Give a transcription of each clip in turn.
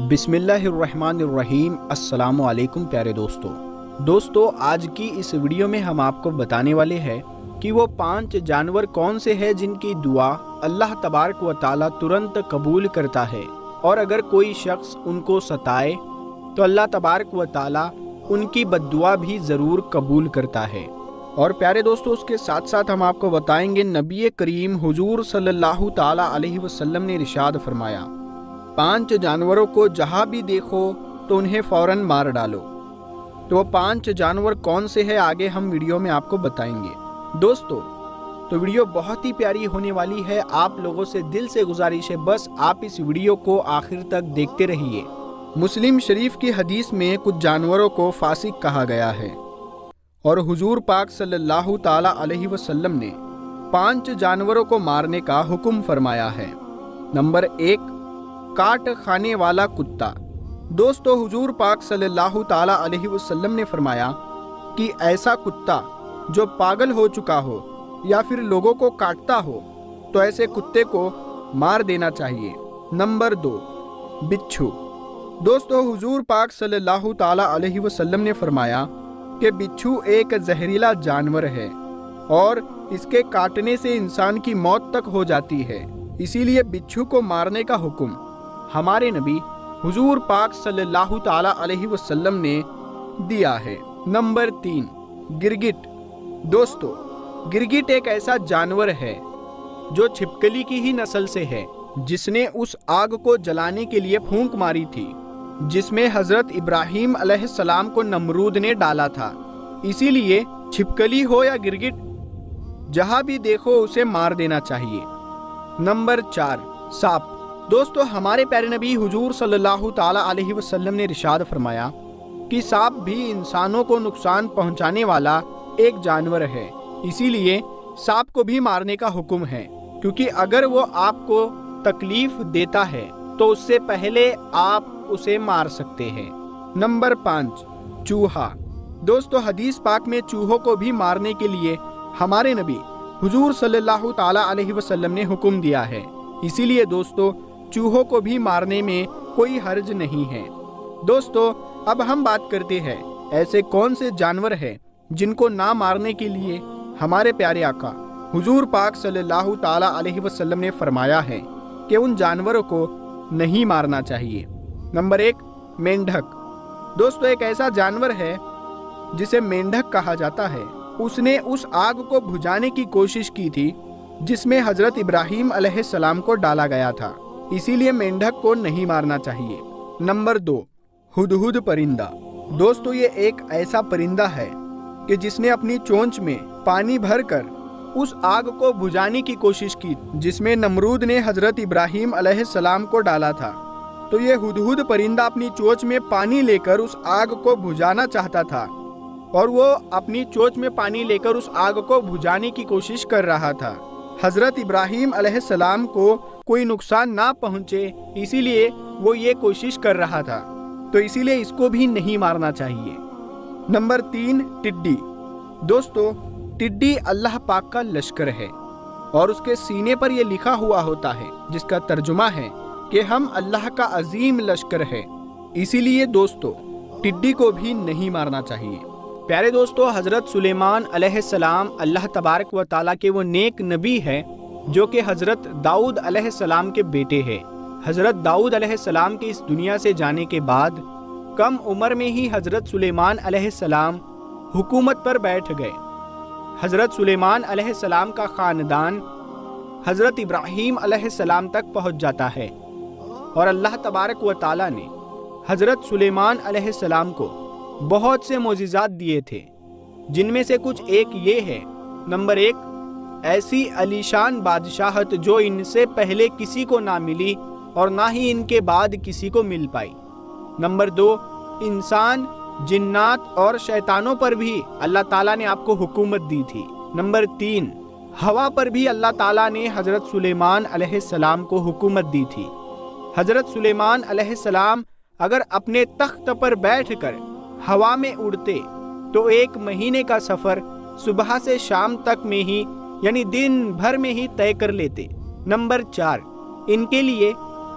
بسم اللہ الرحمن الرحیم۔ السلام علیکم پیارے دوستو، آج کی اس ویڈیو میں ہم آپ کو بتانے والے ہیں کہ وہ 5 جانور کون سے ہیں جن کی دعا اللہ تبارک و تعالیٰ ترنت قبول کرتا ہے، اور اگر کوئی شخص ان کو ستائے تو اللہ تبارک و تعالیٰ ان کی بد دعا بھی ضرور قبول کرتا ہے۔ اور پیارے دوستو، اس کے ساتھ ساتھ ہم آپ کو بتائیں گے نبی کریم حضور صلی اللہ تعالیٰ علیہ وسلم نے ارشاد فرمایا، 5 جانوروں کو جہاں بھی دیکھو تو انہیں فوراً مار ڈالو۔ تو وہ 5 جانور کون سے ہیں آگے ہم ویڈیو میں آپ کو بتائیں گے۔ دوستو، تو ویڈیو بہت ہی پیاری ہونے والی ہے، آپ لوگوں سے دل سے گزارش ہے بس آپ اس ویڈیو کو آخر تک دیکھتے رہیے۔ مسلم شریف کی حدیث میں کچھ جانوروں کو فاسق کہا گیا ہے، اور حضور پاک صلی اللہ تعالیٰ علیہ وسلم نے 5 جانوروں کو مارنے کا حکم فرمایا ہے۔ نمبر 1، کاٹ کھانے والا کتا۔ دوستو، حضور پاک صلی اللہ تعالیٰ علیہ وسلم نے فرمایا کہ ایسا کتا جو پاگل ہو چکا ہو یا پھر لوگوں کو کاٹتا ہو تو ایسے کتے کو مار دینا چاہیے۔ نمبر 2، بچھو۔ دوستو، حضور پاک صلی اللہ تعالیٰ علیہ وسلم نے فرمایا کہ بچھو ایک زہریلا جانور ہے اور اس کے کاٹنے سے انسان کی موت تک ہو جاتی ہے، اسی لیے بچھو کو مارنے کا حکم ہمارے نبی حضور پاک صلی اللہ تعالیٰ علیہ وسلم نے دیا ہے۔ نمبر 3، گرگٹ۔ دوستو، گرگٹ ایک ایسا جانور ہے جو چھپکلی کی ہی نسل سے ہے، جس نے اس آگ کو جلانے کے لیے پھونک ماری تھی جس میں حضرت ابراہیم علیہ السلام کو نمرود نے ڈالا تھا۔ اسی لیے چھپکلی ہو یا گرگٹ، جہاں بھی دیکھو اسے مار دینا چاہیے۔ نمبر 4، سانپ۔ دوستو، ہمارے پیارے نبی حضور صلی اللہ تعالیٰ علیہ وسلم نے ارشاد فرمایا کہ سانپ بھی انسانوں کو نقصان پہنچانے والا ایک جانور ہے، اسی لیے سانپ کو بھی مارنے کا حکم ہے، کیونکہ اگر وہ آپ کو تکلیف دیتا ہے تو اس سے پہلے آپ اسے مار سکتے ہیں۔ نمبر 5، چوہا۔ دوستو، حدیث پاک میں چوہوں کو بھی مارنے کے لیے ہمارے نبی حضور صلی اللہ تعالیٰ علیہ وسلم نے حکم دیا ہے، اسی لیے دوستو چوہوں کو بھی مارنے میں کوئی حرج نہیں ہے۔ دوستو، اب ہم بات کرتے ہیں ایسے کون سے جانور ہیں جن کو نہ مارنے کے لیے ہمارے پیارے آقا حضور پاک صلی اللہ تعالیٰ علیہ وسلم نے فرمایا ہے کہ ان جانوروں کو نہیں مارنا چاہیے۔ نمبر 1، مینڈھک۔ دوستو، ایک ایسا جانور ہے جسے مینڈھک کہا جاتا ہے، اس نے اس آگ کو بجھانے کی کوشش کی تھی جس میں حضرت ابراہیم علیہ السلام کو ڈالا گیا تھا، اسی لیے مینڈھک کو نہیں مارنا چاہیے۔ نمبر 2، ہدہد پرندہ۔ دوستو، یہ ایک ایسا پرندہ ہے کہ جس نے اپنی چونچ میں پانی بھر کر اس آگ کو بجھانے کی کوشش کی جس میں نمرود نے حضرت ابراہیم علیہ السلام کو ڈالا تھا۔ تو یہ ہدہد پرندہ اپنی چونچ میں پانی لے کر اس آگ کو بجھانا چاہتا تھا، اور وہ اپنی چونچ میں پانی لے کر اس آگ کو بجھانے کی کوشش کر رہا تھا، حضرت ابراہیم علیہ السلام کو کوئی نقصان نہ پہنچے، اسی لیے وہ یہ کوشش کر رہا تھا، تو اسی لیے اس کو بھی نہیں مارنا چاہیے۔ نمبر 3، ٹڈی۔ دوستو، ٹڈی اللہ پاک کا لشکر ہے، اور اس کے سینے پر یہ لکھا ہوا ہوتا ہے جس کا ترجمہ ہے کہ ہم اللہ کا عظیم لشکر ہے، اسی لیے دوستو ٹڈی کو بھی نہیں مارنا چاہیے۔ پیارے دوستو، حضرت سلیمان علیہ السلام اللہ تبارک و تعالیٰ کے وہ نیک نبی ہے جو کہ حضرت داؤد علیہ السلام کے بیٹے ہیں۔ حضرت داؤد علیہ السلام کے اس دنیا سے جانے کے بعد کم عمر میں ہی حضرت سلیمان علیہ السلام حکومت پر بیٹھ گئے۔ حضرت سلیمان علیہ السلام کا خاندان حضرت ابراہیم علیہ السلام تک پہنچ جاتا ہے، اور اللہ تبارک و تعالیٰ نے حضرت سلیمان علیہ السلام کو بہت سے معجزات دیے تھے، جن میں سے کچھ ایک یہ ہے۔ نمبر 1، ایسی علیشان بادشاہت جو ان سے پہلے کسی کو نہ ملی اور نہ ہی ان کے بعد کسی کو مل پائی۔ نمبر 2، انسان، جنات اور شیطانوں پر بھی اللہ تعالیٰ نے آپ کو حکومت دی تھی۔ نمبر 3، ہوا پر بھی اللہ تعالیٰ نے حضرت سلیمان علیہ السلام کو حکومت دی تھی۔ حضرت سلیمان علیہ السلام اگر اپنے تخت پر بیٹھ کر ہوا میں اڑتے تو 1 مہینے کا سفر صبح سے شام تک میں ہی یعنی دن بھر میں ہی طے کر لیتے۔ نمبر 4، ان کے لیے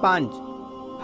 5,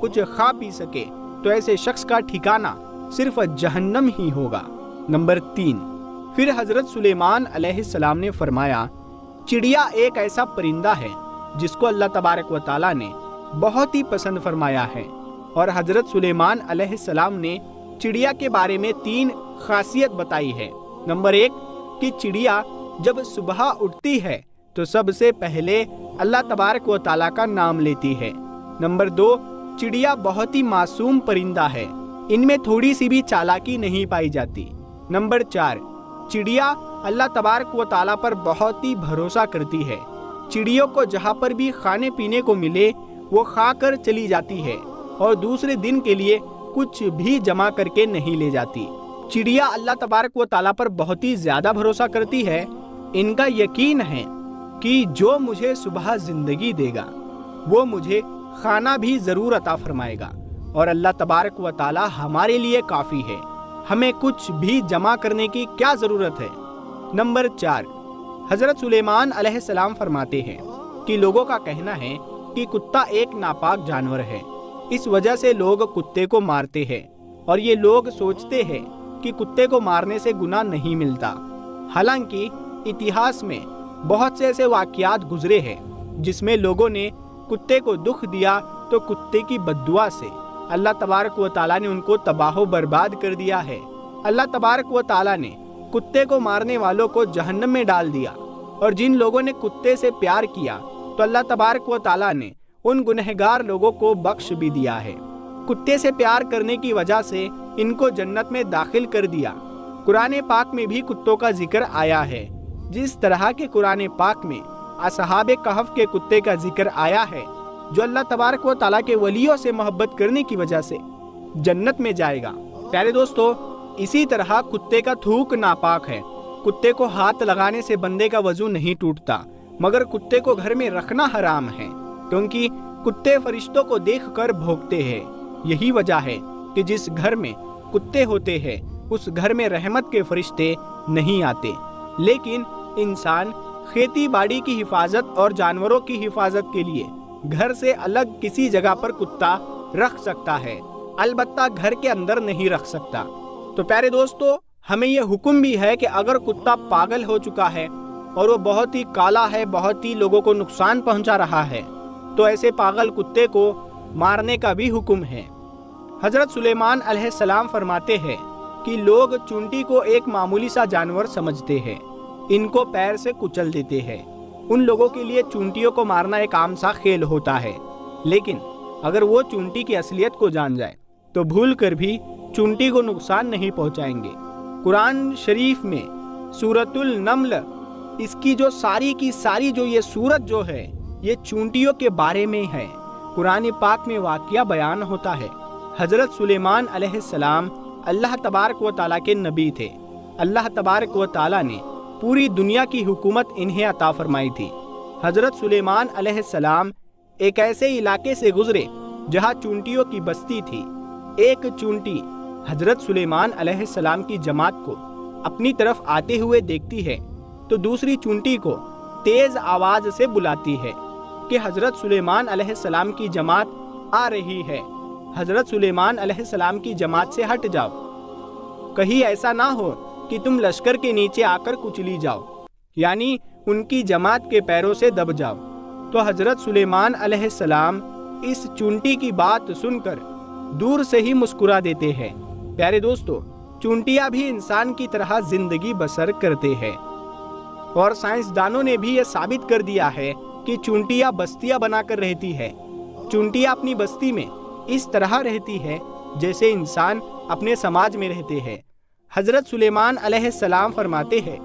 کچھ کھا پی سکے تو ایسے شخص کا ٹھکانہ صرف جہنم ہی ہوگا۔ نمبر 3، پھر حضرت سلیمان علیہ السلام نے فرمایا، چڑیا ایک ایسا پرندہ ہے جس کو اللہ تبارک و تعالیٰ نے بہت ہی پسند فرمایا ہے، اور حضرت سلیمان علیہ السلام نے چڑیا کے بارے میں 3 خاصیت بتائی ہے۔ نمبر 1 کہ چڑیا جب صبح اٹھتی ہے تو سب سے پہلے اللہ تبارک و تعالیٰ کا نام لیتی ہے۔ نمبر 2، چڑیا بہت ہی معصوم پرندہ ہے، ان میں تھوڑی سی بھی چالاکی نہیں پائی جاتی۔ نمبر 4، چڑیا اللہ تبارک و تعالیٰ پر بہت ہی بھروسہ کرتی ہے، چڑیوں کو جہاں پر بھی کھانے پینے کو ملے وہ کھا کر چلی جاتی ہے اور دوسرے دن کے لیے کچھ بھی جمع کر کے نہیں لے جاتی۔ چڑیا اللہ تبارک و تعالیٰ پر بہت ہی زیادہ بھروسہ کرتی ہے، ان کا یقین ہے کہ جو مجھے صبح زندگی دے گا وہ مجھے کھانا بھی ضرور عطا فرمائے گا، اور اللہ تبارک و تعالیٰ ہمارے لیے کافی ہے، ہمیں کچھ بھی جمع کرنے کی کیا ضرورت ہے۔ نمبر 4، حضرت سلیمان علیہ السلام فرماتے ہیں کہ لوگوں کا کہنا ہے کہ کتا ایک ناپاک جانور ہے، اس وجہ سے لوگ کتے کو مارتے ہیں، اور یہ لوگ سوچتے ہیں کہ کتے کو مارنے سے گناہ نہیں ملتا، حالانکہ اتہاس میں بہت سے ایسے واقعات گزرے ہیں جس میں لوگوں نے کتے کو دکھ دیا تو کتے کی بددعا سے اللہ تبارک و تعالیٰ نے ان کو تباہ و برباد کر دیا ہے۔ اللہ تبارک و تعالیٰ نے کتے کو مارنے والوں کو جہنم میں ڈال دیا، اور جن لوگوں نے کتے سے پیار کیا تو اللہ تبارک و تعالیٰ نے ان گنہگار لوگوں کو بخش بھی دیا ہے۔ کتے سے پیار کرنے کی وجہ سے ان کو جنت میں داخل کر دیا۔ قرآن پاک میں بھی کتوں کا ذکر آیا ہے، جس طرح کہ قرآن پاک میں اصحاب کہف کے کتے کا ذکر آیا ہے جو اللہ تبارک و تعالیٰ کے ولیوں سے محبت کرنے کی وجہ سے جنت میں جائے گا۔ پیارے دوستو، اسی طرح کتے کا تھوک ناپاک ہے، کتے کو ہاتھ لگانے سے بندے کا وضو نہیں ٹوٹتا، مگر کتے کو گھر میں رکھنا حرام ہے، کیونکہ کتے فرشتوں کو دیکھ کر بھونکتے ہیں۔ یہی وجہ ہے کہ جس گھر میں کتے ہوتے ہیں اس گھر میں رحمت کے فرشتے نہیں آتے۔ لیکن انسان کھیتی باڑی کی حفاظت اور جانوروں کی حفاظت کے لیے گھر سے الگ کسی جگہ پر کتا رکھ سکتا ہے، البتہ گھر کے اندر نہیں رکھ سکتا۔ تو پیارے دوستو، ہمیں یہ حکم بھی ہے کہ اگر کتا پاگل ہو چکا ہے اور وہ بہت ہی کالا ہے، بہت ہی لوگوں کو نقصان پہنچا رہا ہے، تو ایسے پاگل کتے کو مارنے کا بھی حکم ہے۔ حضرت سلیمان علیہ السلام فرماتے ہیں کہ لوگ چونٹی کو ایک معمولی سا جانور سمجھتے ہیں، ان کو پیر سے کچل دیتے ہیں، ان لوگوں کے لیے چونٹیوں کو مارنا ایک عام سا کھیل ہوتا ہے، لیکن اگر وہ چونٹی کی اصلیت کو جان جائے تو بھول کر بھی چونٹی کو نقصان نہیں پہنچائیں گے۔ قرآن شریف میں سورۃ النمل، اس کی جو ساری کی ساری جو یہ سورت جو ہے یہ چونٹیوں کے بارے میں ہے۔ قرآن پاک میں واقعہ بیان ہوتا ہے، حضرت سلیمان علیہ السلام اللہ تبارک و تعالیٰ کے نبی تھے، اللہ تبارک و تعالیٰ نے پوری دنیا کی حکومت انہیں عطا فرمائی تھی۔ حضرت سلیمان علیہ السلام ایک ایسے علاقے سے گزرے جہاں چونٹیوں کی بستی تھی۔ ایک چونٹی حضرت سلیمان علیہ السلام کی جماعت کو اپنی طرف آتے ہوئے دیکھتی ہے تو دوسری چونٹی کو تیز آواز سے بلاتی ہے کہ حضرت سلیمان علیہ السلام کی جماعت آ رہی ہے، حضرت سلیمان علیہ السلام کی جماعت سے ہٹ جاؤ، کہیں ایسا نہ ہو کہ تم لشکر کے نیچے آ کر کچلی جاؤ، یعنی ان کی جماعت کے پیروں سے دب جاؤ۔ تو حضرت سلیمان علیہ السلام اس چونٹی کی بات سن کر دور سے ہی مسکرا دیتے ہیں۔ پیارے دوستو، چونٹیاں بھی انسان کی طرح زندگی بسر کرتے ہیں، اور سائنسدانوں نے بھی یہ ثابت کر دیا ہے کہ چونٹیاں بستیاں بنا کر رہتی ہے۔ چونٹیاں اپنی بستی میں اس طرح رہتی ہے جیسے انسان اپنے سماج میں رہتے ہیں۔ حضرت سلیمان علیہ السلام فرماتے ہیں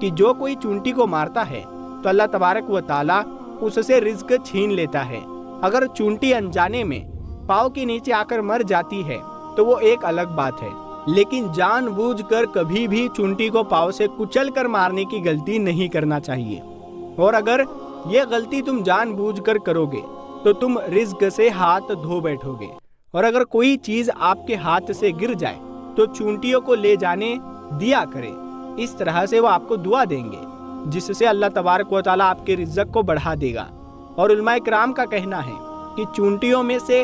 کہ جو کوئی چونٹی کو مارتا ہے تو اللہ تبارک و تعالیٰ اس سے رزق چھین لیتا ہے۔ اگر چونٹی انجانے میں پاؤں کے نیچے آ کر مر جاتی ہے تو وہ ایک الگ بات ہے، لیکن جان بوجھ کر کبھی بھی چونٹی کو پاؤں سے کچل کر مارنے کی غلطی نہیں کرنا چاہیے، اور اگر یہ غلطی تم جان بوجھ کر کرو گے تو تم رزق سے ہاتھ دھو بیٹھو گے۔ اور اگر کوئی چیز آپ کے ہاتھ سے گر جائے تو چونٹیوں کو لے جانے دیا کرے، اس طرح سے وہ آپ کو دعا دیں گے جس سے اللہ تبارک و تعالیٰ آپ کے رزق کو بڑھا دے گا۔ اور علماء کرام کا کہنا ہے کہ چونٹیوں میں سے